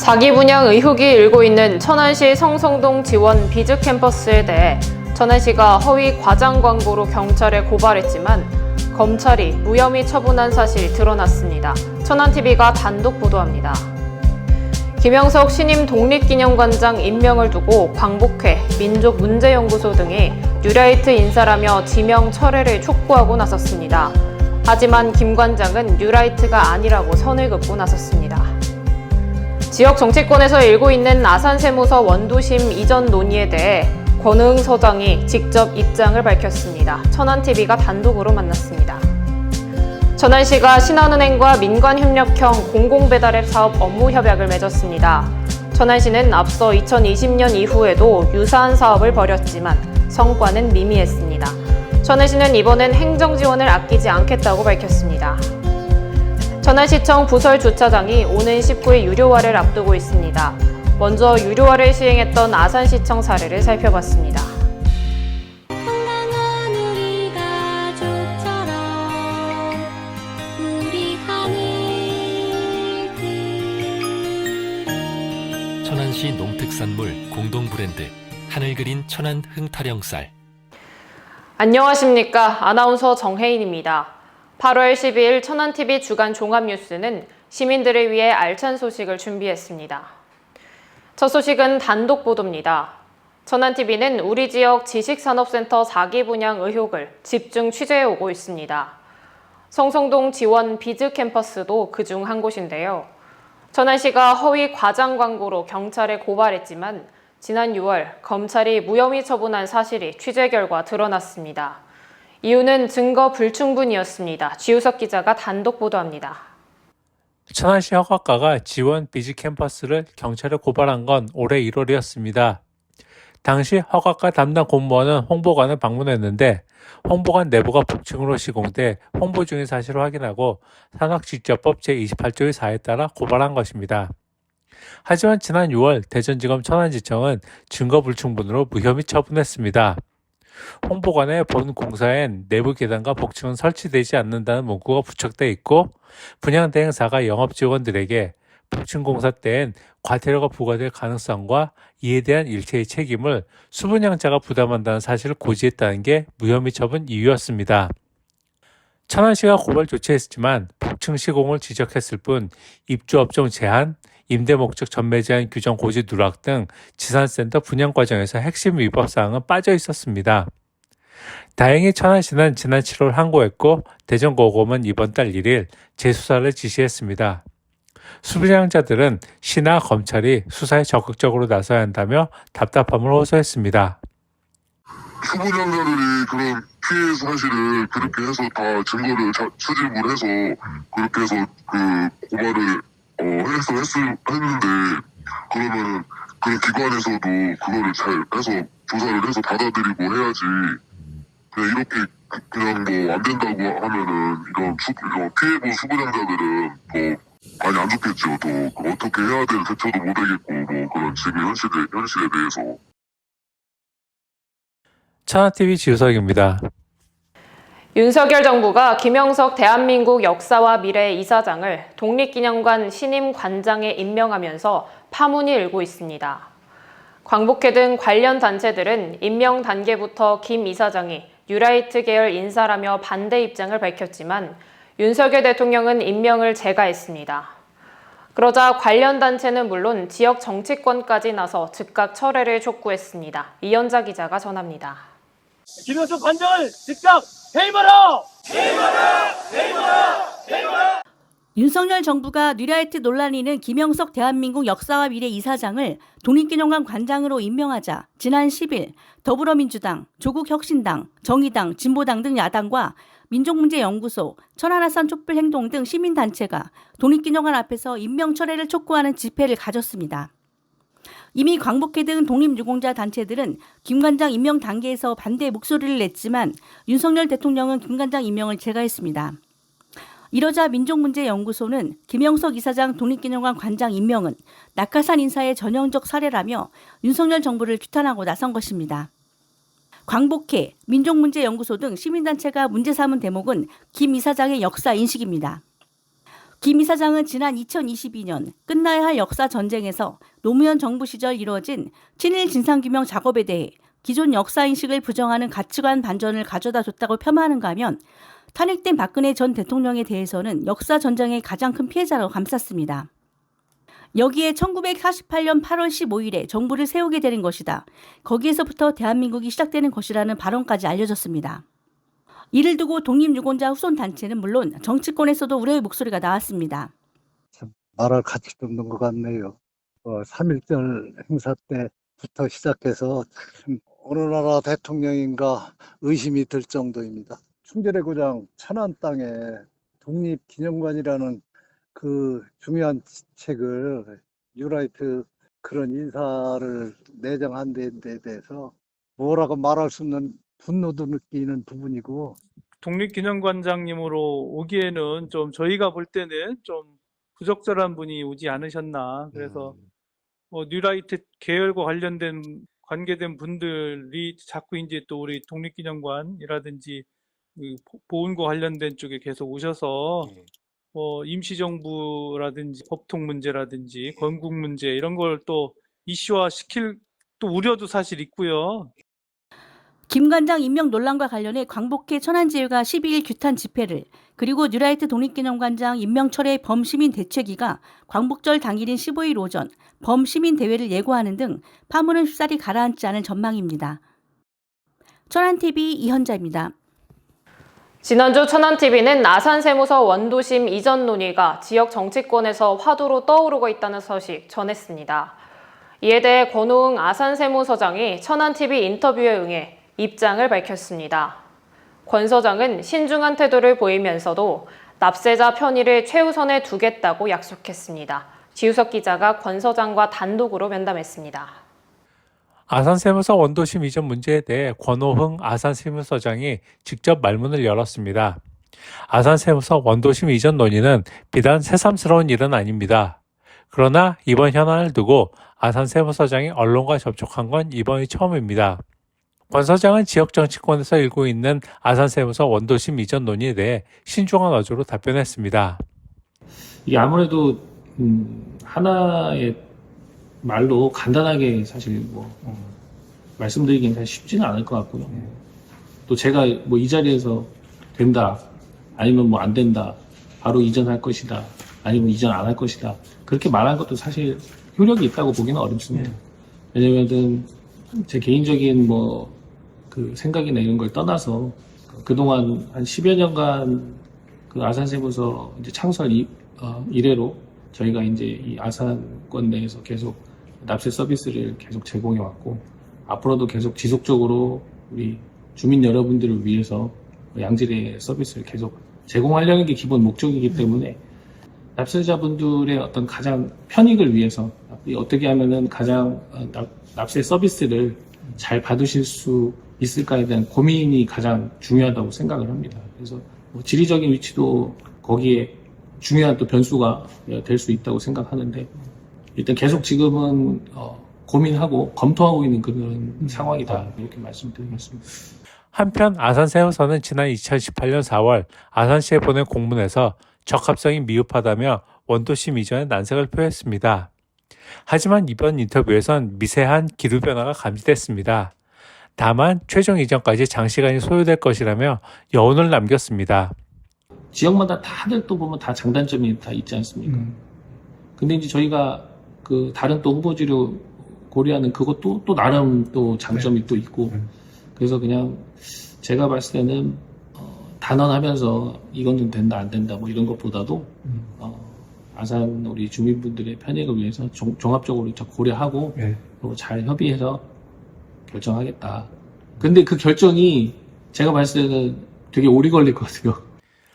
사기 분양 의혹이 일고 있는 천안시 성성동 지원 비즈 캠퍼스에 대해 천안시가 허위 과장 광고로 경찰에 고발했지만 검찰이 무혐의 처분한 사실이 드러났습니다. 천안TV가 단독 보도합니다. 김영석 신임 독립기념관장 임명을 두고 광복회, 민족문제연구소 등이 뉴라이트 인사라며 지명 철회를 촉구하고 나섰습니다. 하지만 김 관장은 뉴라이트가 아니라고 선을 긋고 나섰습니다. 지역 정치권에서 일고 있는 아산세무서 원도심 이전 논의에 대해 권은흥 서장이 직접 입장을 밝혔습니다. 천안TV가 단독으로 만났습니다. 천안시가 신한은행과 민관협력형 공공배달앱 사업 업무 협약을 맺었습니다. 천안시는 앞서 2020년 이후에도 유사한 사업을 벌였지만 성과는 미미했습니다. 천안시는 이번엔 행정지원을 아끼지 않겠다고 밝혔습니다. 천안시청 부설주차장이 오는 19일 유료화를 앞두고 있습니다. 먼저 유료화를 시행했던 아산시청 사례를 살펴봤습니다. 천안시 농특산물 공동 브랜드 하늘그린 천안 흥타령쌀. 안녕하십니까. 아나운서 정혜인입니다. 8월 12일 천안TV 주간 종합뉴스는 시민들을 위해 알찬 소식을 준비했습니다. 첫 소식은 단독 보도입니다. 천안TV는 우리 지역 지식산업센터 사기 분양 의혹을 집중 취재해 오고 있습니다. 성성동 지원 비즈 캠퍼스도 그중 한 곳인데요. 천안시가 허위 과장 광고로 경찰에 고발했지만 지난 6월 검찰이 무혐의 처분한 사실이 취재 결과 드러났습니다. 이유는 증거 불충분이었습니다. 지우석 기자가 단독 보도합니다. 천안시 허가과가 지원 비즈 캠퍼스를 경찰에 고발한 건 올해 1월이었습니다. 당시 허가과 담당 공무원은 홍보관을 방문했는데 홍보관 내부가 복층으로 시공돼 홍보 중인 사실을 확인하고 산업직접법 제28조의 4에 따라 고발한 것입니다. 하지만 지난 6월 대전지검 천안지청은 증거 불충분으로 무혐의 처분했습니다. 홍보관의 본 공사엔 내부 계단과 복층은 설치되지 않는다는 문구가 부착돼 있고 분양대행사가 영업직원들에게 복층 공사 때엔 과태료가 부과될 가능성과 이에 대한 일체의 책임을 수분양자가 부담한다는 사실을 고지했다는 게 무혐의 처분 이유였습니다. 천안시가 고발 조치했지만 복층 시공을 지적했을 뿐 입주업종 제한, 임대 목적 전매 제한 규정 고지 누락 등 지산센터 분양 과정에서 핵심 위법 사항은 빠져 있었습니다. 다행히 천안시는 지난 7월 항고했고 대전고검은 이번 달 1일 재수사를 지시했습니다. 수분양자들은 시나 검찰이 수사에 적극적으로 나서야 한다며 답답함을 호소했습니다. 수분양자들이 그런 피해 사실을 그렇게 해서 다 증거를 수집을 해서 그렇게 해서 그 고발을 했는데 그러면은 그 기관에서도 그거를 잘 해서 조사를 해서 받아들이고 해야지. 그냥 이렇게 그냥 뭐 안 된다고 하면은 이런 피해본 수분양자들은 더 많이 안 좋겠죠. 또 어떻게 해야 될 대처도 못 하겠고 뭐 그런 지금 현실에 대해서. 천안TV 지우석입니다. 윤석열 정부가 김영석 대한민국 역사와 미래 이사장을 독립기념관 신임 관장에 임명하면서 파문이 일고 있습니다. 광복회 등 관련 단체들은 임명 단계부터 김 이사장이 뉴라이트 계열 인사라며 반대 입장을 밝혔지만 윤석열 대통령은 임명을 재가했습니다. 그러자 관련 단체는 물론 지역 정치권까지 나서 즉각 철회를 촉구했습니다. 이현자 기자가 전합니다. 김영석 관장을 즉각 해임하라! 해임하라! 해임하라! 해임하라! 윤석열 정부가 뉴라이트 논란이 있는 김영석 대한민국 역사와 미래 이사장을 독립기념관 관장으로 임명하자 지난 10일 더불어민주당, 조국혁신당, 정의당, 진보당 등 야당과 민족문제연구소, 천안아산 촛불행동 등 시민단체가 독립기념관 앞에서 임명 철회를 촉구하는 집회를 가졌습니다. 이미 광복회 등 독립유공자 단체들은 김 관장 임명 단계에서 반대 목소리를 냈지만 윤석열 대통령은 김 관장 임명을 재가했습니다. 이러자 민족문제연구소는 김영석 이사장 독립기념관 관장 임명은 낙하산 인사의 전형적 사례라며 윤석열 정부를 규탄하고 나선 것입니다. 광복회, 민족문제연구소 등 시민단체가 문제 삼은 대목은 김 이사장의 역사 인식입니다. 김 이사장은 지난 2022년 끝나야 할 역사 전쟁에서 노무현 정부 시절 이루어진 친일 진상규명 작업에 대해 기존 역사인식을 부정하는 가치관 반전을 가져다 줬다고 폄하하는가 하면 탄핵된 박근혜 전 대통령에 대해서는 역사 전쟁의 가장 큰 피해자라고 감쌌습니다. 여기에 1948년 8월 15일에 정부를 세우게 되는 것이다. 거기에서부터 대한민국이 시작되는 것이라는 발언까지 알려졌습니다. 이를 두고 독립유공자 후손단체는 물론 정치권에서도 우려의 목소리가 나왔습니다. 참 말할 가치도 없는 것 같네요. 3.1절 행사 때부터 시작해서 참 어느 나라 대통령인가 의심이 들 정도입니다. 충절의 고장 천안 땅에 독립기념관이라는 그 중요한 책을 뉴라이트 그런 인사를 내정한 데 대해서 뭐라고 말할 수 없는 분노도 느끼는 부분이고, 독립기념관장님으로 오기에는 좀 저희가 볼 때는 좀 부적절한 분이 오지 않으셨나. 그래서 뉴라이트 계열과 관계된 분들이 자꾸 이제 또 우리 독립기념관이라든지 보훈과 관련된 쪽에 계속 오셔서 임시정부라든지 법통 문제라든지 건국 문제 이런 걸 또 이슈화 시킬 또 우려도 사실 있고요. 김 관장 임명 논란과 관련해 광복회 천안지회가 12일 규탄 집회를, 그리고 뉴라이트 독립기념관장 임명 철회 범시민 대책위가 광복절 당일인 15일 오전 범시민 대회를 예고하는 등 파문은 쉽사리 가라앉지 않을 전망입니다. 천안TV 이현자입니다. 지난주 천안TV는 아산세무서 원도심 이전 논의가 지역 정치권에서 화두로 떠오르고 있다는 소식 전했습니다. 이에 대해 권오응 아산세무서장이 천안TV 인터뷰에 응해 입장을 밝혔습니다. 권 서장은 신중한 태도를 보이면서도 납세자 편의를 최우선에 두겠다고 약속했습니다. 지우석 기자가 권 서장과 단독으로 면담했습니다. 아산세무서 원도심 이전 문제에 대해 권오흥 아산세무서장이 직접 말문을 열었습니다. 아산세무서 원도심 이전 논의는 비단 새삼스러운 일은 아닙니다. 그러나 이번 현안을 두고 아산세무서장이 언론과 접촉한 건 이번이 처음입니다. 권 서장은 지역 정치권에서 일고 있는 아산세무서 원도심 이전 논의에 대해 신중한 어조로 답변했습니다. 이게 아무래도 하나의 말로 간단하게 사실 말씀드리기는 사실 쉽지는 않을 것 같고요. 또 제가 이 자리에서 된다, 아니면 안 된다, 바로 이전할 것이다, 아니면 이전 안 할 것이다, 그렇게 말한 것도 사실 효력이 있다고 보기는 어렵습니다. 왜냐면은 제 개인적인 그 생각이나 이런 걸 떠나서 그동안 한 10여 년간 그 아산세무서 이제 창설 이래로 저희가 이제 이 아산권 내에서 계속 납세 서비스를 계속 제공해 왔고, 앞으로도 계속 지속적으로 우리 주민 여러분들을 위해서 양질의 서비스를 계속 제공하려는 게 기본 목적이기 때문에 납세자분들의 어떤 가장 편익을 위해서 어떻게 하면은 가장 납세 서비스를 잘 받으실 수 있을까에 대한 고민이 가장 중요하다고 생각을 합니다. 그래서 지리적인 위치도 거기에 중요한 또 변수가 될 수 있다고 생각하는데, 일단 계속 지금은 고민하고 검토하고 있는 그런 상황이다, 이렇게 말씀드리겠습니다. 한편 아산세무서는 지난 2018년 4월 아산시에 보낸 공문에서 적합성이 미흡하다며 원도심 이전에 난색을 표했습니다. 하지만 이번 인터뷰에선 미세한 기류 변화가 감지됐습니다. 다만 최종 이전까지 장시간이 소요될 것이라며 여운을 남겼습니다. 지역마다 다들 또 보면 다 장단점이 다 있지 않습니까? 근데 이제 저희가 그 다른 또 후보지로 고려하는 그것도 또 나름 또 장점이 또 있고, 그래서 그냥 제가 봤을 때는 단언하면서 이건 된다 안 된다 이런 것보다도 아산 우리 주민분들의 편익을 위해서 종합적으로 고려하고 그리고 잘 협의해서 결정하겠다. 근데 그 결정이 제가 봤을 때는 되게 오래 걸릴 것 같아요.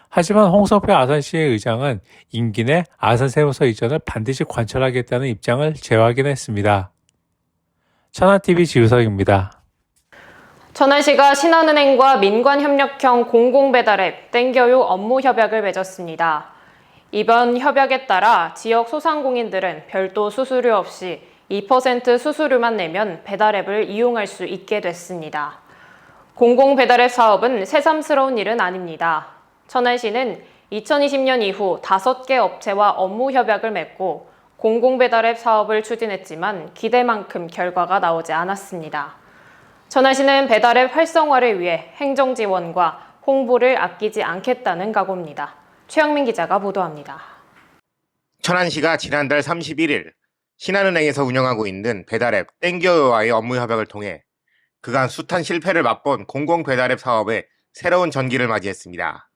하지만 홍성표 아산시의 의장은 임기 내 아산세무서 이전을 반드시 관철하겠다는 입장을 재확인했습니다. 천안TV 지우석입니다. 천안시가 신한은행과 민관협력형 공공배달앱 땡겨요 업무 협약을 맺었습니다. 이번 협약에 따라 지역 소상공인들은 별도 수수료 없이 2% 수수료만 내면 배달앱을 이용할 수 있게 됐습니다. 공공배달앱 사업은 새삼스러운 일은 아닙니다. 천안시는 2020년 이후 5개 업체와 업무 협약을 맺고 공공배달앱 사업을 추진했지만 기대만큼 결과가 나오지 않았습니다. 천안시는 배달앱 활성화를 위해 행정 지원과 홍보를 아끼지 않겠다는 각오입니다. 최영민 기자가 보도합니다. 천안시가 지난달 31일 신한은행에서 운영하고 있는 배달앱 땡겨요와의 업무 협약을 통해 그간 숱한 실패를 맛본 공공배달앱 사업에 새로운 전기를 맞이했습니다.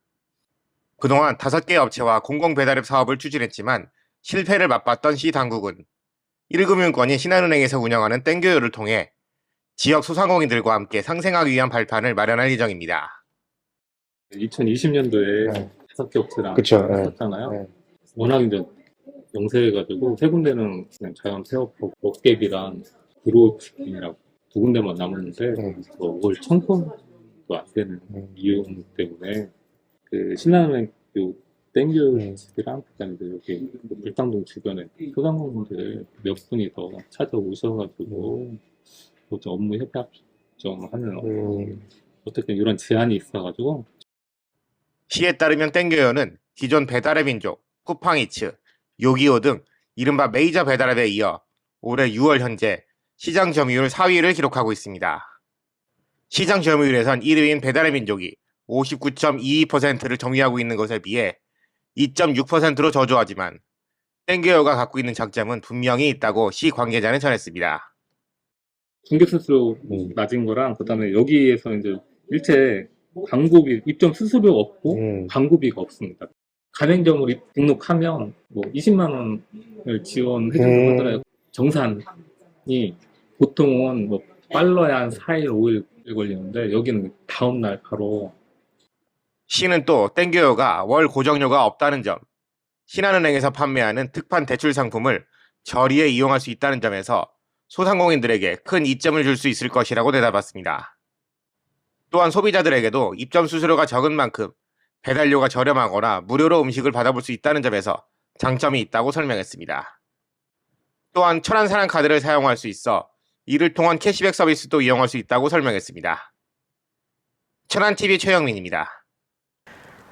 그동안 5개 업체와 공공배달앱 사업을 추진했지만 실패를 맛봤던 시 당국은 1금융권인 신한은행에서 운영하는 땡겨요를 통해 지역 소상공인들과 함께 상생하기 위한 발판을 마련할 예정입니다. 2020년도에 5개 업체랑 그쵸, 했었잖아요. 워낙 이제 영세해가지고 3군데는 그냥 자연 폐업하고 먹개비랑 드로우치킨이라고 2군데만 남았는데 월 1,000건도 안 되는 이용 때문에 그 신한은행 요 땡겨집이랑 그다음에 여기 물당동 주변에 소상공인들 몇 분이 더 찾아오셔가지고 좀 업무 협약 좀 하는 어떻게 이런 제안이 있어가지고. 시에 따르면 땡겨요는 기존 배달의 민족, 쿠팡이츠, 요기요 등 이른바 메이저 배달앱에 이어 올해 6월 현재 시장 점유율 4위를 기록하고 있습니다. 시장 점유율에선 1위인 배달의 민족이 59.22%를 점유하고 있는 것에 비해 2.6%로 저조하지만 땡겨요가 갖고 있는 장점은 분명히 있다고 시 관계자는 전했습니다. 중개 수수료 낮은 거랑 그다음에 여기에서 이제 일체 광고비 입점 수수료 없고 광고비가 없습니다. 가맹점으로 등록하면 뭐 20만 원을 지원해 준다고 하더라고요. 정산이 보통은 뭐 빨라야 한 4일, 5일 걸리는데 여기는 다음 날 바로. 시는 또 땡겨요가 월 고정료가 없다는 점, 신한은행에서 판매하는 특판 대출 상품을 저리에 이용할 수 있다는 점에서 소상공인들에게 큰 이점을 줄 수 있을 것이라고 대답했습니다. 또한 소비자들에게도 입점 수수료가 적은 만큼 배달료가 저렴하거나 무료로 음식을 받아볼 수 있다는 점에서 장점이 있다고 설명했습니다. 또한 천안 사랑카드를 사용할 수 있어 이를 통한 캐시백 서비스도 이용할 수 있다고 설명했습니다. 천안TV 최영민입니다.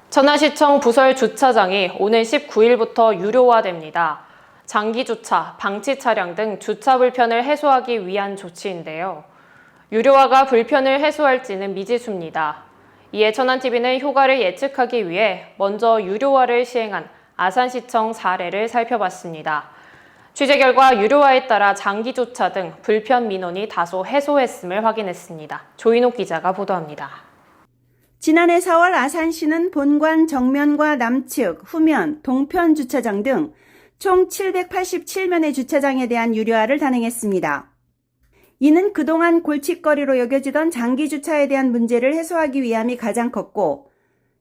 천안시청 부설 주차장이 오는 19일부터 유료화됩니다. 장기 주차, 방치 차량 등 주차 불편을 해소하기 위한 조치인데요. 유료화가 불편을 해소할지는 미지수입니다. 이에 천안TV는 효과를 예측하기 위해 먼저 유료화를 시행한 아산시청 사례를 살펴봤습니다. 취재 결과 유료화에 따라 장기 주차 등 불편 민원이 다소 해소했음을 확인했습니다. 조인옥 기자가 보도합니다. 지난해 4월 아산시는 본관 정면과 남측, 후면, 동편 주차장 등 총 787면의 주차장에 대한 유료화를 단행했습니다. 이는 그동안 골칫거리로 여겨지던 장기 주차에 대한 문제를 해소하기 위함이 가장 컸고,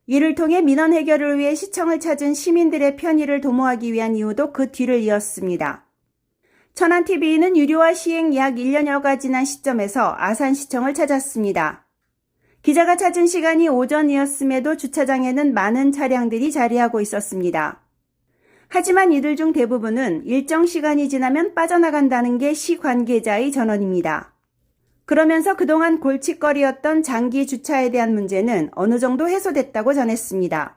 이를 통해 민원 해결을 위해 시청을 찾은 시민들의 편의를 도모하기 위한 이유도 그 뒤를 이었습니다. 천안TV는 유료화 시행 약 1년여가 지난 시점에서 아산시청을 찾았습니다. 기자가 찾은 시간이 오전이었음에도 주차장에는 많은 차량들이 자리하고 있었습니다. 하지만 이들 중 대부분은 일정 시간이 지나면 빠져나간다는 게 시 관계자의 전언입니다. 그러면서 그동안 골칫거리였던 장기 주차에 대한 문제는 어느 정도 해소됐다고 전했습니다.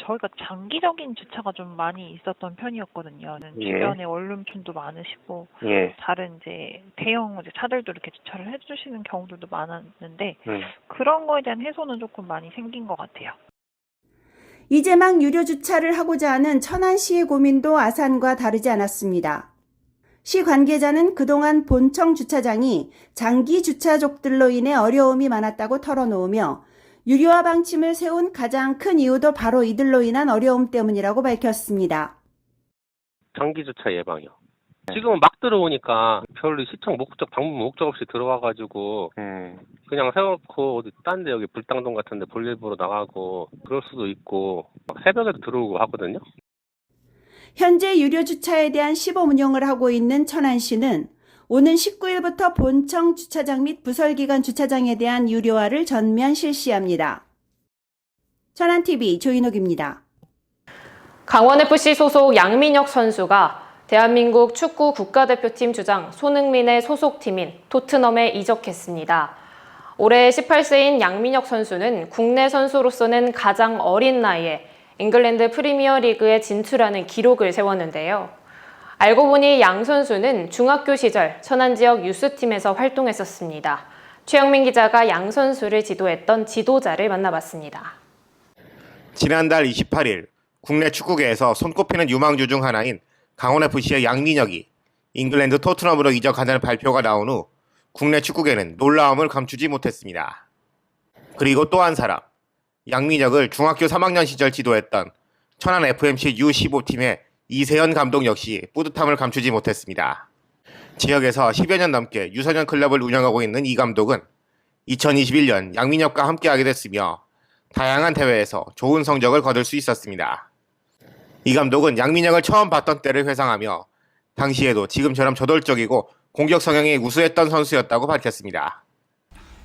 저희가 장기적인 주차가 좀 많이 있었던 편이었거든요. 주변에 원룸촌도 많으시고 다른 이제 대형 차들도 이렇게 주차를 해주시는 경우들도 많았는데 그런 거에 대한 해소는 조금 많이 생긴 것 같아요. 이제 막 유료 주차를 하고자 하는 천안시의 고민도 아산과 다르지 않았습니다. 시 관계자는 그동안 본청 주차장이 장기 주차족들로 인해 어려움이 많았다고 털어놓으며 유료화 방침을 세운 가장 큰 이유도 바로 이들로 인한 어려움 때문이라고 밝혔습니다. 장기 주차 예방이요. 지금은 막 들어오니까 별로 시청 목적, 방문 목적 없이 들어와가지고 그냥 세워놓고 어디 딴 데 여기 불당동 같은 데 볼일보러 나가고 그럴 수도 있고 막 새벽에도 들어오고 하거든요. 현재 유료 주차에 대한 시범 운영을 하고 있는 천안시는 오는 19일부터 본청 주차장 및 부설기관 주차장에 대한 유료화를 전면 실시합니다. 천안TV 조인옥입니다. 강원FC 소속 양민혁 선수가 대한민국 축구 국가대표팀 주장 손흥민의 소속팀인 토트넘에 이적했습니다. 올해 18세인 양민혁 선수는 국내 선수로서는 가장 어린 나이에 잉글랜드 프리미어 리그에 진출하는 기록을 세웠는데요. 알고 보니 양 선수는 중학교 시절 천안 지역 유스팀에서 활동했었습니다. 최영민 기자가 양 선수를 지도했던 지도자를 만나봤습니다. 지난달 28일 국내 축구계에서 손꼽히는 유망주 중 하나인 강원FC의 양민혁이 잉글랜드 토트넘으로 이적한다는 발표가 나온 후 국내 축구계는 놀라움을 감추지 못했습니다. 그리고 또 한 사람, 양민혁을 중학교 3학년 시절 지도했던 천안 FMC U15팀의 이세현 감독 역시 뿌듯함을 감추지 못했습니다. 지역에서 10여 년 넘게 유소년 클럽을 운영하고 있는 이 감독은 2021년 양민혁과 함께하게 됐으며 다양한 대회에서 좋은 성적을 거둘 수 있었습니다. 이 감독은 양민혁을 처음 봤던 때를 회상하며 당시에도 지금처럼 저돌적이고 공격 성향이 우수했던 선수였다고 밝혔습니다.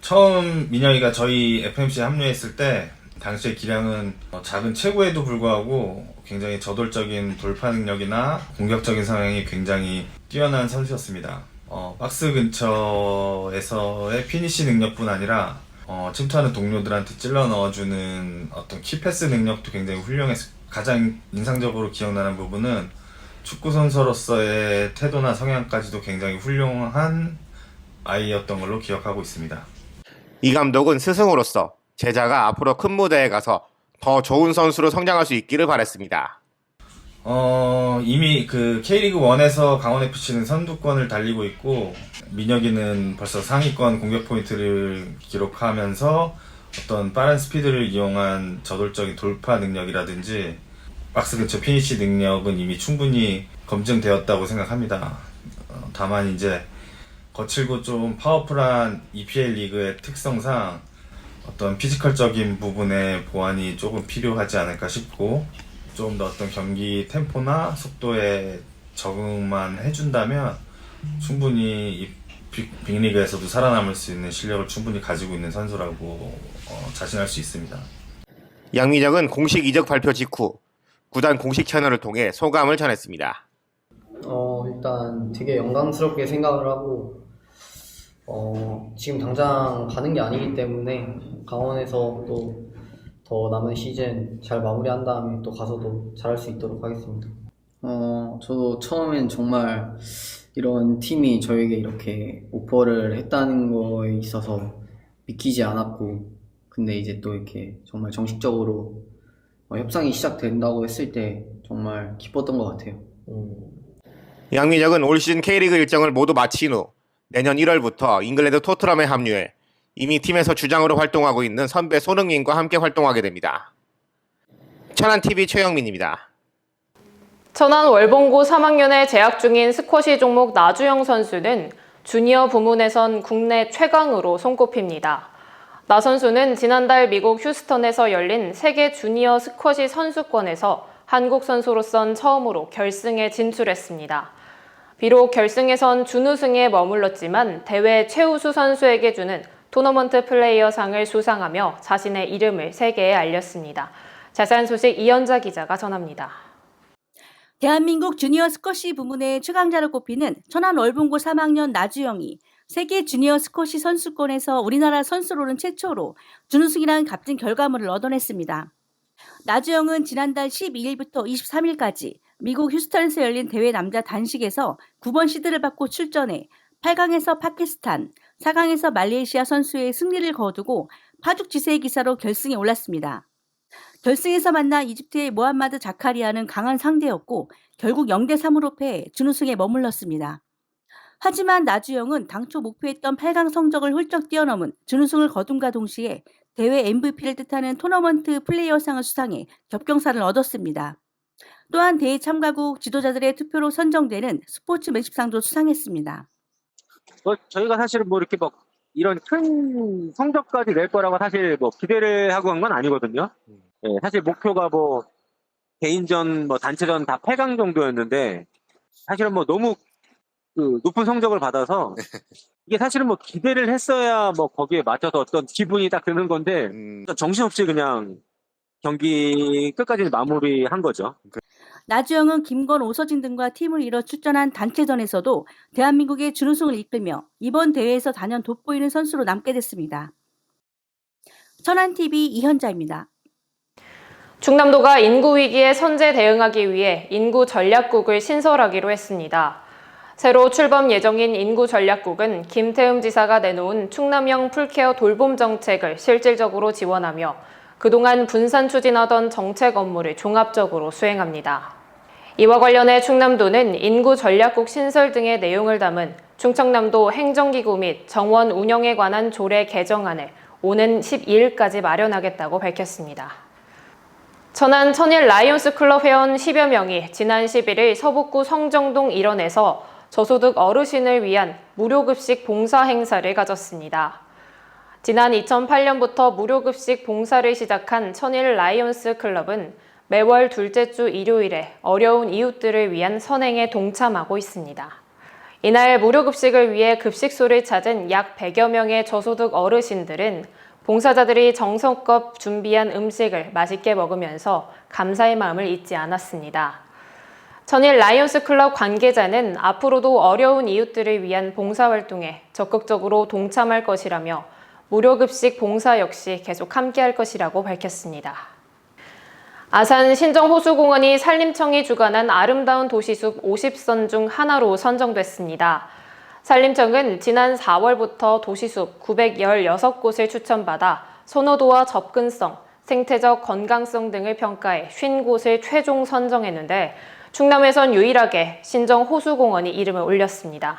처음 민혁이가 저희 FMC에 합류했을 때 당시의 기량은 작은 체구에도 불구하고 굉장히 저돌적인 돌파 능력이나 공격적인 성향이 굉장히 뛰어난 선수였습니다. 박스 근처에서의 피니시 능력뿐 아니라 침투하는 동료들한테 찔러 넣어주는 어떤 키패스 능력도 굉장히 훌륭해서 가장 인상적으로 기억나는 부분은 축구 선수로서의 태도나 성향까지도 굉장히 훌륭한 아이였던 걸로 기억하고 있습니다. 이 감독은 스승으로서 제자가 앞으로 큰 무대에 가서 더 좋은 선수로 성장할 수 있기를 바랬습니다. 이미 그 K리그 1에서 강원FC는 선두권을 달리고 있고 민혁이는 벌써 상위권 공격 포인트를 기록하면서 어떤 빠른 스피드를 이용한 저돌적인 돌파 능력이라든지 박스 근처 피니시 능력은 이미 충분히 검증되었다고 생각합니다. 다만 이제 거칠고 좀 파워풀한 EPL 리그의 특성상 어떤 피지컬적인 부분의 보완이 조금 필요하지 않을까 싶고 좀 더 어떤 경기 템포나 속도에 적응만 해준다면 충분히 이 빅리그에서도 살아남을 수 있는 실력을 충분히 가지고 있는 선수라고 자신할 수 있습니다. 양민혁은 공식 이적 발표 직후 구단 공식 채널을 통해 소감을 전했습니다. 일단 되게 영광스럽게 생각을 하고 지금 당장 가는 게 아니기 때문에 강원에서 또 더 남은 시즌 잘 마무리한 다음에 또 가서도 잘할 수 있도록 하겠습니다. 저도 처음엔 정말 이런 팀이 저에게 이렇게 오퍼를 했다는 거에 있어서 믿기지 않았고, 근데 이제 또 이렇게 정말 정식적으로 협상이 시작된다고 했을 때 정말 기뻤던 것 같아요. 양민혁은 올 시즌 K리그 일정을 모두 마친 후 내년 1월부터 잉글랜드 토트넘에 합류해 이미 팀에서 주장으로 활동하고 있는 선배 손흥민과 함께 활동하게 됩니다. 천안TV 최영민입니다. 천안 월봉고 3학년에 재학 중인 스쿼시 종목 나주영 선수는 주니어 부문에선 국내 최강으로 손꼽힙니다. 나 선수는 지난달 미국 휴스턴에서 열린 세계 주니어 스쿼시 선수권에서 한국 선수로선 처음으로 결승에 진출했습니다. 비록 결승에선 준우승에 머물렀지만 대회 최우수 선수에게 주는 토너먼트 플레이어상을 수상하며 자신의 이름을 세계에 알렸습니다. 자세한 소식 이연자 기자가 전합니다. 대한민국 주니어 스쿼시 부문의 최강자로 꼽히는 천안 월봉고 3학년 나주영이 세계 주니어 스쿼시 선수권에서 우리나라 선수로는 최초로 준우승이라는 값진 결과물을 얻어냈습니다. 나주영은 지난달 12일부터 23일까지 미국 휴스턴에서 열린 대회 남자 단식에서 9번 시드를 받고 출전해 8강에서 파키스탄, 4강에서 말레이시아 선수의 승리를 거두고 파죽지세의 기사로 결승에 올랐습니다. 결승에서 만나 이집트의 모함마드 자카리아는 강한 상대였고 결국 0대3으로 패해 준우승에 머물렀습니다. 하지만 나주영은 당초 목표했던 8강 성적을 훌쩍 뛰어넘은 준우승을 거둔과 동시에 대회 MVP를 뜻하는 토너먼트 플레이어상을 수상해 겹경사를 얻었습니다. 또한 대회 참가국 지도자들의 투표로 선정되는 스포츠 매십상도 수상했습니다. 저희가 사실은 뭐 이렇게 이런 큰 성적까지 낼 거라고 사실 기대를 하고 간 건 아니거든요. 네, 사실 목표가 개인전, 단체전 다 8강 정도였는데 사실은 너무 높은 성적을 받아서 이게 사실은 기대를 했어야 거기에 맞춰서 어떤 기분이 딱 드는 건데 정신없이 그냥 경기 끝까지 마무리한 거죠. 나주영은 김건, 오서진 등과 팀을 이뤄 출전한 단체전에서도 대한민국의 준우승을 이끌며 이번 대회에서 단연 돋보이는 선수로 남게 됐습니다. 천안TV 이현자입니다. 충남도가 인구 위기에 선제 대응하기 위해 인구 전략국을 신설하기로 했습니다. 새로 출범 예정인 인구 전략국은 김태흠 지사가 내놓은 충남형 풀케어 돌봄 정책을 실질적으로 지원하며 그동안 분산 추진하던 정책 업무를 종합적으로 수행합니다. 이와 관련해 충남도는 인구 전략국 신설 등의 내용을 담은 충청남도 행정기구 및 정원 운영에 관한 조례 개정안을 오는 12일까지 마련하겠다고 밝혔습니다. 천안 천일 라이온스 클럽 회원 10여 명이 지난 11일 서북구 성정동 일원에서 저소득 어르신을 위한 무료급식 봉사 행사를 가졌습니다. 지난 2008년부터 무료급식 봉사를 시작한 천일 라이온스 클럽은 매월 둘째 주 일요일에 어려운 이웃들을 위한 선행에 동참하고 있습니다. 이날 무료급식을 위해 급식소를 찾은 약 100여 명의 저소득 어르신들은 봉사자들이 정성껏 준비한 음식을 맛있게 먹으면서 감사의 마음을 잊지 않았습니다. 천일 라이온스 클럽 관계자는 앞으로도 어려운 이웃들을 위한 봉사활동에 적극적으로 동참할 것이라며 무료급식 봉사 역시 계속 함께할 것이라고 밝혔습니다. 아산 신정호수공원이 산림청이 주관한 아름다운 도시숲 50선 중 하나로 선정됐습니다. 산림청은 지난 4월부터 도시숲 916곳을 추천받아 선호도와 접근성, 생태적 건강성 등을 평가해 50곳을 최종 선정했는데 충남에선 유일하게 신정호수공원이 이름을 올렸습니다.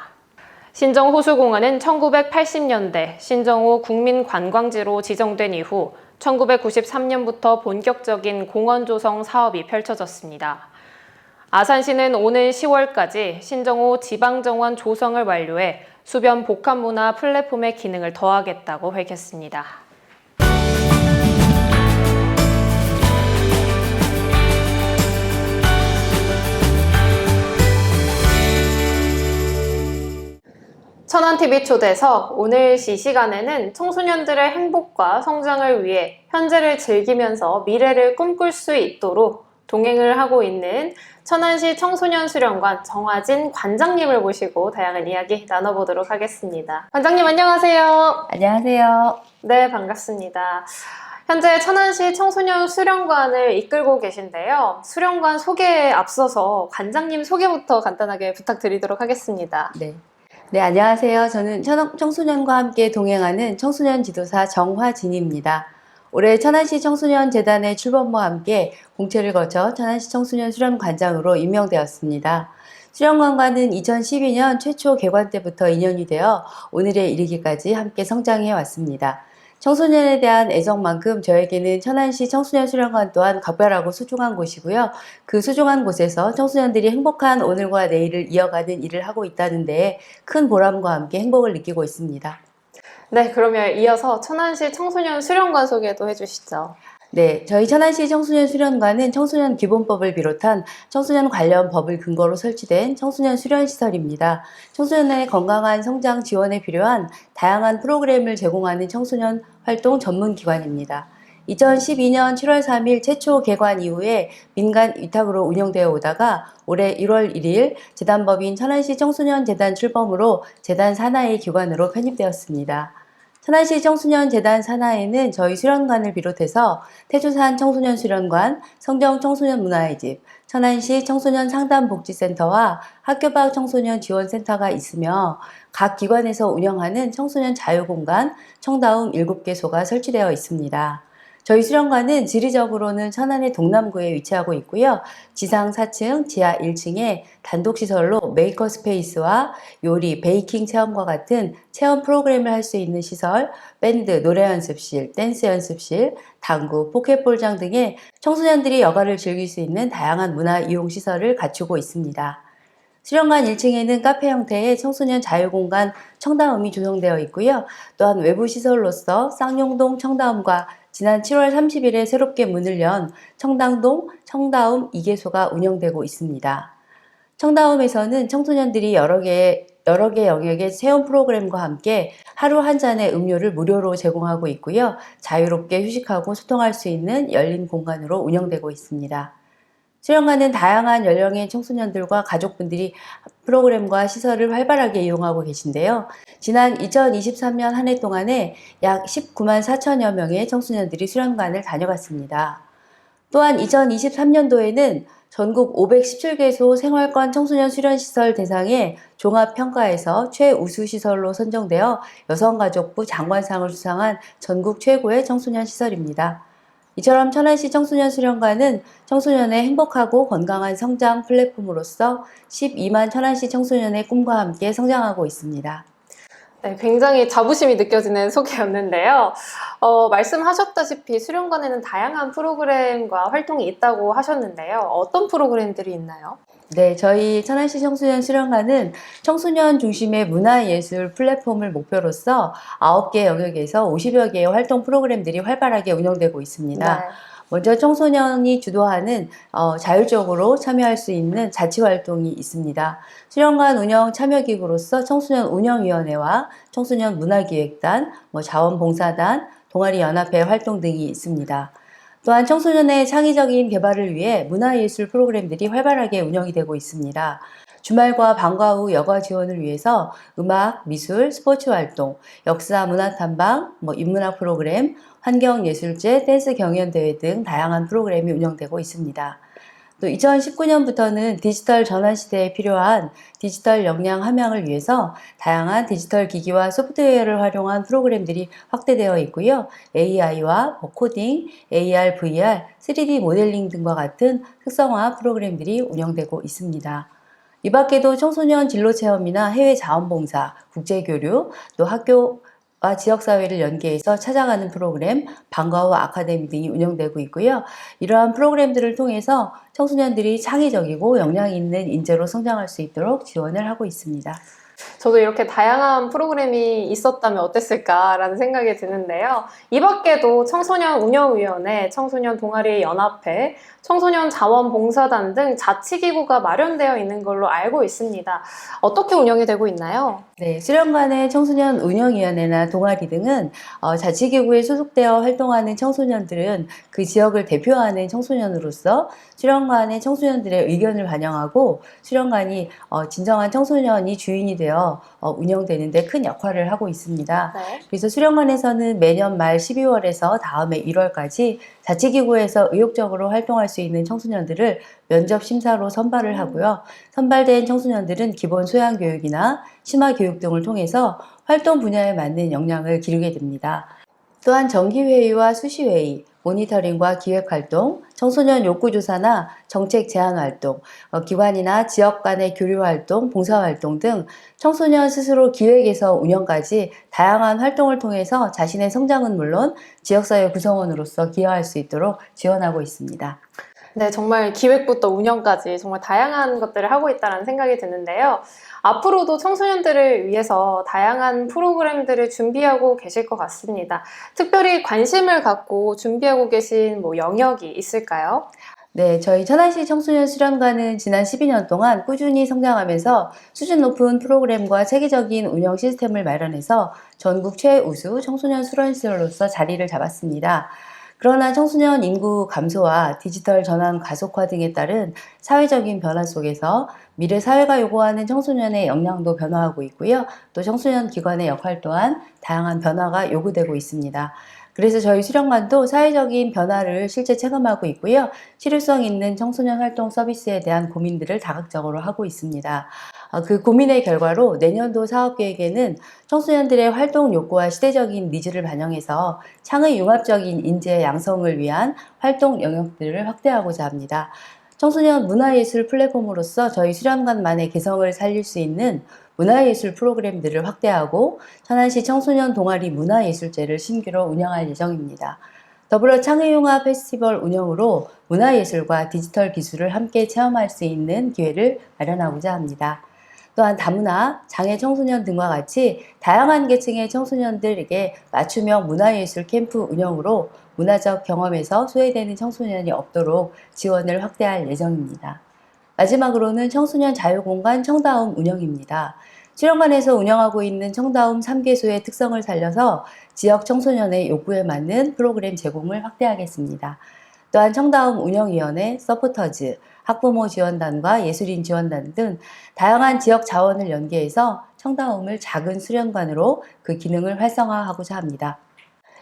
신정호수공원은 1980년대 신정호 국민관광지로 지정된 이후 1993년부터 본격적인 공원 조성 사업이 펼쳐졌습니다. 아산시는 오는 10월까지 신정호 지방정원 조성을 완료해 수변 복합문화 플랫폼의 기능을 더하겠다고 밝혔습니다. 천안TV 초대석 오늘 이 시간에는 청소년들의 행복과 성장을 위해 현재를 즐기면서 미래를 꿈꿀 수 있도록 동행을 하고 있는 천안시 청소년 수련관 정화진 관장님을 모시고 다양한 이야기 나눠보도록 하겠습니다. 관장님 안녕하세요. 안녕하세요. 네, 반갑습니다. 현재 천안시 청소년 수련관을 이끌고 계신데요. 수련관 소개에 앞서서 관장님 소개부터 간단하게 부탁드리도록 하겠습니다. 네, 안녕하세요. 저는 청소년과 함께 동행하는 청소년 지도사 정화진입니다. 올해 천안시 청소년재단의 출범과 함께 공채를 거쳐 천안시 청소년 수련관장으로 임명되었습니다. 수련관과는 2012년 최초 개관 때부터 인연이 되어 오늘에 이르기까지 함께 성장해 왔습니다. 청소년에 대한 애정만큼 저에게는 천안시 청소년 수련관 또한 각별하고 소중한 곳이고요. 그 소중한 곳에서 청소년들이 행복한 오늘과 내일을 이어가는 일을 하고 있다는 데에 큰 보람과 함께 행복을 느끼고 있습니다. 네, 그러면 이어서 천안시 청소년 수련관 소개도 해주시죠. 네, 저희 천안시 청소년 수련관은 청소년 기본법을 비롯한 청소년 관련 법을 근거로 설치된 청소년 수련시설입니다. 청소년의 건강한 성장 지원에 필요한 다양한 프로그램을 제공하는 청소년 활동 전문기관입니다. 2012년 7월 3일 최초 개관 이후에 민간 위탁으로 운영되어 오다가 올해 1월 1일 재단법인 천안시 청소년재단 출범으로 재단 산하의 기관으로 편입되었습니다. 천안시 청소년재단 산하에는 저희 수련관을 비롯해서 태조산 청소년 수련관, 성정 청소년 문화의 집, 천안시 청소년 상담복지센터와 학교 밖 청소년 지원센터가 있으며 각 기관에서 운영하는 청소년 자유공간, 청다움 7개소가 설치되어 있습니다. 저희 수련관은 지리적으로는 천안의 동남구에 위치하고 있고요. 지상 4층, 지하 1층에 단독시설로 메이커 스페이스와 요리, 베이킹 체험과 같은 체험 프로그램을 할 수 있는 시설, 밴드, 노래 연습실, 댄스 연습실, 당구, 포켓볼장 등의 청소년들이 여가를 즐길 수 있는 다양한 문화 이용 시설을 갖추고 있습니다. 수련관 1층에는 카페 형태의 청소년 자유공간 청다움이 조성되어 있고요. 또한 외부 시설로서 쌍용동 청다움과 지난 7월 30일에 새롭게 문을 연 청당동 청다움 2개소가 운영되고 있습니다. 청다움에서는 청소년들이 여러 개 영역의 체험 프로그램과 함께 하루 한 잔의 음료를 무료로 제공하고 있고요. 자유롭게 휴식하고 소통할 수 있는 열린 공간으로 운영되고 있습니다. 수련관은 다양한 연령의 청소년들과 가족분들이 프로그램과 시설을 활발하게 이용하고 계신데요. 지난 2023년 한 해 동안에 약 19만 4천여 명의 청소년들이 수련관을 다녀갔습니다. 또한 2023년도에는 전국 517개소 생활권 청소년 수련시설 대상의 종합평가에서 최우수시설로 선정되어 여성가족부 장관상을 수상한 전국 최고의 청소년 시설입니다. 이처럼 천안시 청소년 수련관은 청소년의 행복하고 건강한 성장 플랫폼으로서 12만 천안시 청소년의 꿈과 함께 성장하고 있습니다. 네, 굉장히 자부심이 느껴지는 소개였는데요. 말씀하셨다시피 수련관에는 다양한 프로그램과 활동이 있다고 하셨는데요. 어떤 프로그램들이 있나요? 네, 저희 천안시 청소년 수련관은 청소년 중심의 문화예술 플랫폼을 목표로서 9개 영역에서 50여 개의 활동 프로그램들이 활발하게 운영되고 있습니다. 네. 먼저 청소년이 주도하는 자율적으로 참여할 수 있는 자치활동이 있습니다. 수련관 운영 참여기구로서 청소년 운영위원회와 청소년 문화기획단, 자원봉사단, 동아리연합회 활동 등이 있습니다. 또한 청소년의 창의적인 개발을 위해 문화예술 프로그램들이 활발하게 운영이 되고 있습니다. 주말과 방과 후 여가 지원을 위해서 음악, 미술, 스포츠 활동, 역사 문화탐방, 인문학 프로그램, 환경예술제, 댄스 경연대회 등 다양한 프로그램이 운영되고 있습니다. 또 2019년부터는 디지털 전환 시대에 필요한 디지털 역량 함양을 위해서 다양한 디지털 기기와 소프트웨어를 활용한 프로그램들이 확대되어 있고요. AI와 코딩, AR, VR, 3D 모델링 등과 같은 특성화 프로그램들이 운영되고 있습니다. 이 밖에도 청소년 진로 체험이나 해외 자원봉사, 국제교류, 또 학교와 지역사회를 연계해서 찾아가는 프로그램, 방과 후 아카데미 등이 운영되고 있고요. 이러한 프로그램들을 통해서 청소년들이 창의적이고 역량 있는 인재로 성장할 수 있도록 지원을 하고 있습니다. 저도 이렇게 다양한 프로그램이 있었다면 어땠을까라는 생각이 드는데요. 이 밖에도 청소년 운영위원회, 청소년 동아리 연합회, 청소년 자원봉사단 등 자치기구가 마련되어 있는 걸로 알고 있습니다. 어떻게 운영이 되고 있나요? 네, 수련관의 청소년 운영위원회나 동아리 등은 자치기구에 소속되어 활동하는 청소년들은 그 지역을 대표하는 청소년으로서 수련관의 청소년들의 의견을 반영하고 수련관이 진정한 청소년이 주인이 되어 운영되는 데 큰 역할을 하고 있습니다. 네. 그래서 수련관에서는 매년 말 12월에서 다음해 1월까지 자치기구에서 의욕적으로 활동할 수 있는 청소년들을 면접 심사로 선발을 하고요. 선발된 청소년들은 기본 소양 교육이나 심화 교육 등을 통해서 활동 분야에 맞는 역량을 기르게 됩니다. 또한 정기회의와 수시회의, 모니터링과 기획활동, 청소년 욕구조사나 정책 제안활동, 기관이나 지역 간의 교류활동, 봉사활동 등 청소년 스스로 기획에서 운영까지 다양한 활동을 통해서 자신의 성장은 물론 지역사회 구성원으로서 기여할 수 있도록 지원하고 있습니다. 네, 정말 기획부터 운영까지 정말 다양한 것들을 하고 있다는 생각이 드는데요. 앞으로도 청소년들을 위해서 다양한 프로그램들을 준비하고 계실 것 같습니다. 특별히 관심을 갖고 준비하고 계신 영역이 있을까요? 네, 저희 천안시 청소년 수련관은 지난 12년 동안 꾸준히 성장하면서 수준 높은 프로그램과 체계적인 운영 시스템을 마련해서 전국 최우수 청소년 수련시설로서 자리를 잡았습니다. 그러나 청소년 인구 감소와 디지털 전환 가속화 등에 따른 사회적인 변화 속에서 미래 사회가 요구하는 청소년의 역량도 변화하고 있고요. 또 청소년 기관의 역할 또한 다양한 변화가 요구되고 있습니다. 그래서 저희 수련관도 사회적인 변화를 실제 체감하고 있고요. 실효성 있는 청소년 활동 서비스에 대한 고민들을 다각적으로 하고 있습니다. 그 고민의 결과로 내년도 사업계획에는 청소년들의 활동 욕구와 시대적인 니즈를 반영해서 창의 융합적인 인재 양성을 위한 활동 영역들을 확대하고자 합니다. 청소년 문화예술 플랫폼으로서 저희 수련관만의 개성을 살릴 수 있는 문화예술 프로그램들을 확대하고 천안시 청소년 동아리 문화예술제를 신규로 운영할 예정입니다. 더불어 창의융합 페스티벌 운영으로 문화예술과 디지털 기술을 함께 체험할 수 있는 기회를 마련하고자 합니다. 또한 다문화, 장애 청소년 등과 같이 다양한 계층의 청소년들에게 맞춤형 문화예술 캠프 운영으로 문화적 경험에서 소외되는 청소년이 없도록 지원을 확대할 예정입니다. 마지막으로는 청소년 자유공간 청다움 운영입니다. 수련관에서 운영하고 있는 청다움 3개소의 특성을 살려서 지역 청소년의 요구에 맞는 프로그램 제공을 확대하겠습니다. 또한 청다움 운영위원회, 서포터즈, 학부모 지원단과 예술인 지원단 등 다양한 지역 자원을 연계해서 청다움을 작은 수련관으로 그 기능을 활성화하고자 합니다.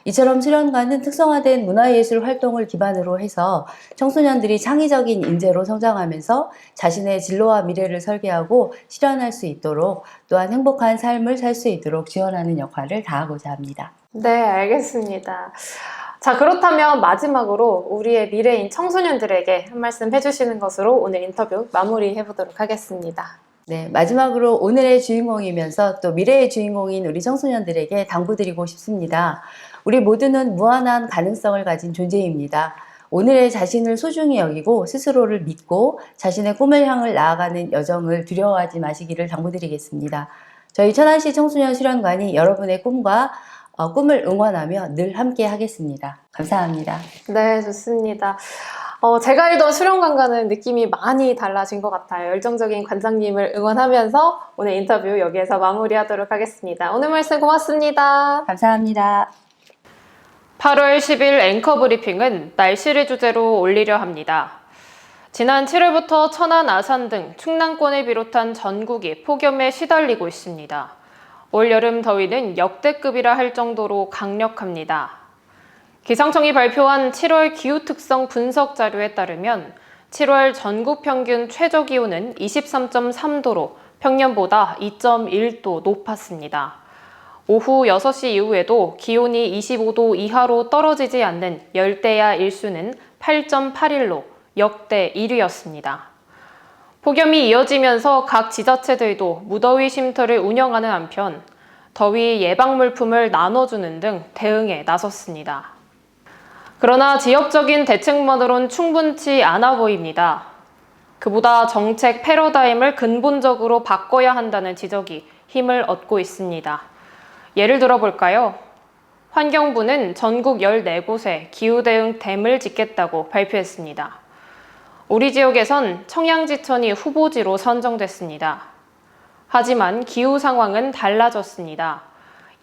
이처럼 수련관은 특성화된 문화예술 활동을 기반으로 해서 청소년들이 창의적인 인재로 성장하면서 자신의 진로와 미래를 설계하고 실현할 수 있도록 또한 행복한 삶을 살 수 있도록 지원하는 역할을 다하고자 합니다. 네, 알겠습니다. 자, 그렇다면 마지막으로 우리의 미래인 청소년들에게 한 말씀 해주시는 것으로 오늘 인터뷰 마무리해 보도록 하겠습니다. 네, 마지막으로 오늘의 주인공이면서 또 미래의 주인공인 우리 청소년들에게 당부드리고 싶습니다. 우리 모두는 무한한 가능성을 가진 존재입니다. 오늘의 자신을 소중히 여기고 스스로를 믿고 자신의 꿈을 향을 나아가는 여정을 두려워하지 마시기를 당부드리겠습니다. 저희 천안시 청소년 수련관이 여러분의 꿈과 꿈을 응원하며 늘 함께 하겠습니다. 감사합니다. 네, 좋습니다. 제가 알던 수련관과는 느낌이 많이 달라진 것 같아요. 열정적인 관장님을 응원하면서 오늘 인터뷰 여기에서 마무리하도록 하겠습니다. 오늘 말씀 고맙습니다. 감사합니다. 8월 10일 앵커 브리핑은 날씨를 주제로 올리려 합니다. 지난 7월부터 천안, 아산 등 충남권을 비롯한 전국이 폭염에 시달리고 있습니다. 올 여름 더위는 역대급이라 할 정도로 강력합니다. 기상청이 발표한 7월 기후 특성 분석 자료에 따르면 7월 전국 평균 최저 기온은 23.3도로 평년보다 2.1도 높았습니다. 오후 6시 이후에도 기온이 25도 이하로 떨어지지 않는 열대야 일수는 8.81로 역대 1위였습니다. 폭염이 이어지면서 각 지자체들도 무더위 쉼터를 운영하는 한편 더위 예방 물품을 나눠주는 등 대응에 나섰습니다. 그러나 지역적인 대책만으론 충분치 않아 보입니다. 그보다 정책 패러다임을 근본적으로 바꿔야 한다는 지적이 힘을 얻고 있습니다. 예를 들어볼까요? 환경부는 전국 14곳에 기후대응 댐을 짓겠다고 발표했습니다. 우리 지역에선 청양지천이 후보지로 선정됐습니다. 하지만 기후 상황은 달라졌습니다.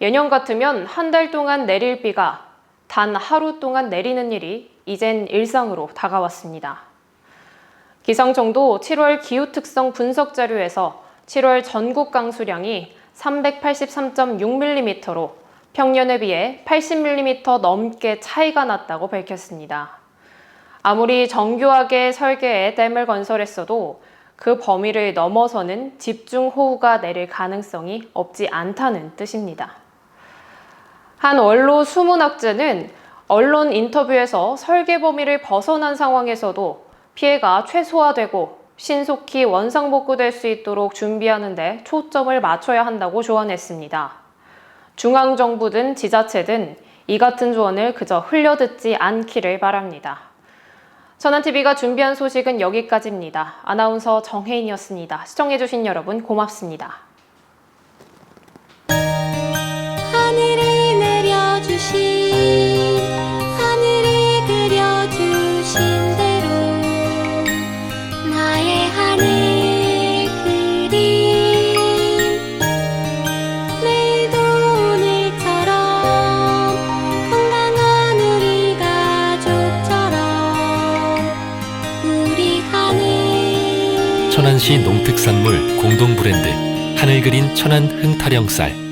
예년 같으면 한 달 동안 내릴 비가 단 하루 동안 내리는 일이 이젠 일상으로 다가왔습니다. 기상청도 7월 기후특성 분석 자료에서 7월 전국 강수량이 383.6mm로 평년에 비해 80mm 넘게 차이가 났다고 밝혔습니다. 아무리 정교하게 설계해 댐을 건설했어도 그 범위를 넘어서는 집중호우가 내릴 가능성이 없지 않다는 뜻입니다. 한 원로 수문학자는 언론 인터뷰에서 설계 범위를 벗어난 상황에서도 피해가 최소화되고 신속히 원상복구될 수 있도록 준비하는 데 초점을 맞춰야 한다고 조언했습니다. 중앙정부든 지자체든 이 같은 조언을 그저 흘려듣지 않기를 바랍니다. 천안TV가 준비한 소식은 여기까지입니다. 아나운서 정혜인이었습니다. 시청해주신 여러분 고맙습니다. 하늘이 내려주신 하늘이 그려주신 대로 나의 하늘 그림 내일도 오늘처럼 건강한 우리 가족처럼 우리 하늘 천안시 농특산물 공동 브랜드 하늘 그린 천안 흥타령쌀